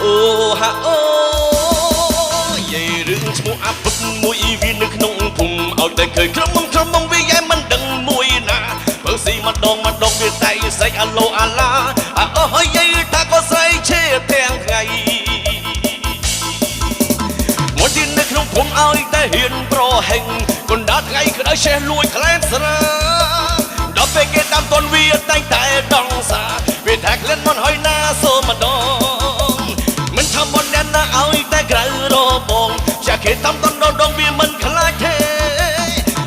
អូហាអូយាយរឿងឈ្មោះអាពុកមួយវានៅក្នុងភូមិឲ្យតែឃើញក្រុមមកវាយ៉ែមិនដឹងមួយណាបើស៊ីម្ដងវាតែស្អែកអាឡូអាឡាអូយាយថាក៏ស្អែកឈេទាំងថ្ងៃមួយទីនៅក្នុងភូមិឲ្យតែហ៊ានប្រហែងកណ្ដាលថ្ងៃក្តៅឆេះលួចខ្លែងស្រាដល់ពេលគេតាមតនវាតែងតែដងសាវាថាក្លែងមិនហើយណាសូមម្ដងមិនថាមិនអ្នកណាឲ្យតែក្រៅរបងចាគេតាមតនដងវាមិនខ្លាចទេ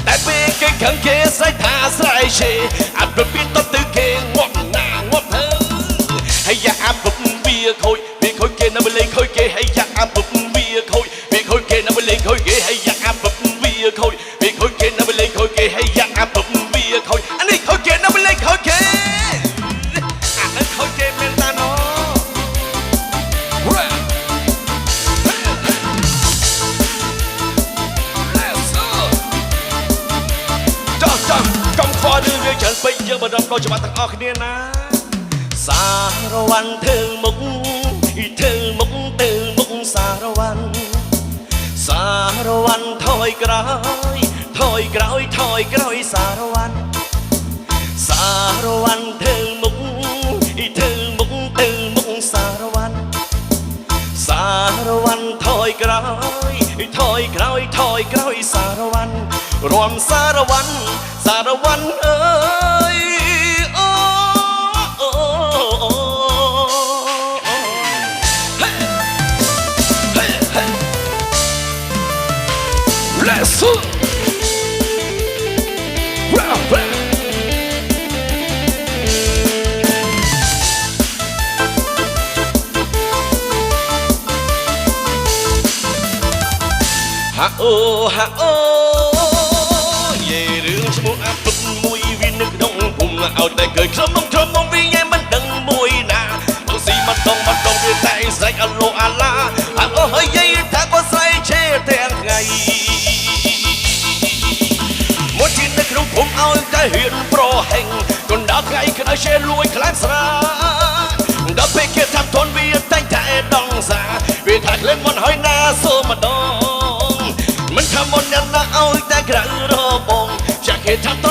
តែពេលគេខឹងគេស្អែកថាស្រែកឆេអាប់ពីតទៅគេងាប់ណាងាប់ទៅហើយយ៉ាអាប់វាខូចគេនៅលេងខូចគេហើយយ៉ាអាប់វាខូចគេនៅលេងខូចគេហើយយ៉ាអាប់វាខូចគេនៅលេងខូចគេហើយយ៉ាអាប់វាខូចអានេះខូចគេនៅលេងខូចគេអានេះខូចគេមែនតាណូកំខ្វល់រឿងវាច្រើនពេកយើងមិនរំដោច្បាប់ទាំងអស់គ្នាណាសារវ៉ាន់ធ្វើមុខសារវ៉ាន់ថយក្រោយសារវ៉ាន់ធ្វើមុខសារវ៉ាន់ថយក្រោយសារវ៉ាន់រំសារវ៉ាន់អើយអូLet's go. Ha ohយាយរឿងឈ្មោះអាពុកមួយវានៅក្នុងភូមិឲ្យតែcườiក្រុមមកវាយ៉ែមិនដឹងមួយណាបើស៊ីម្ដងវាតែស្រែកអាឡូអាឡាអូហើយយាយថាក៏ស្រែកឆេទាំងថ្ងៃមួយទីនៅក្នុងភូមិឲ្យតែហ៊ានប្រហែងកណ្ដាលថ្ងៃក្តៅឆេលួចខ្លាំងស្រាដល់ពេលគេតាមទនវាតែងតែដងសាវាថាក្លែងមិនហើយណាសូមម្ដងមិនថាមុនអ្នកណាឲ្យតែក្រៅរបងចាគេថាត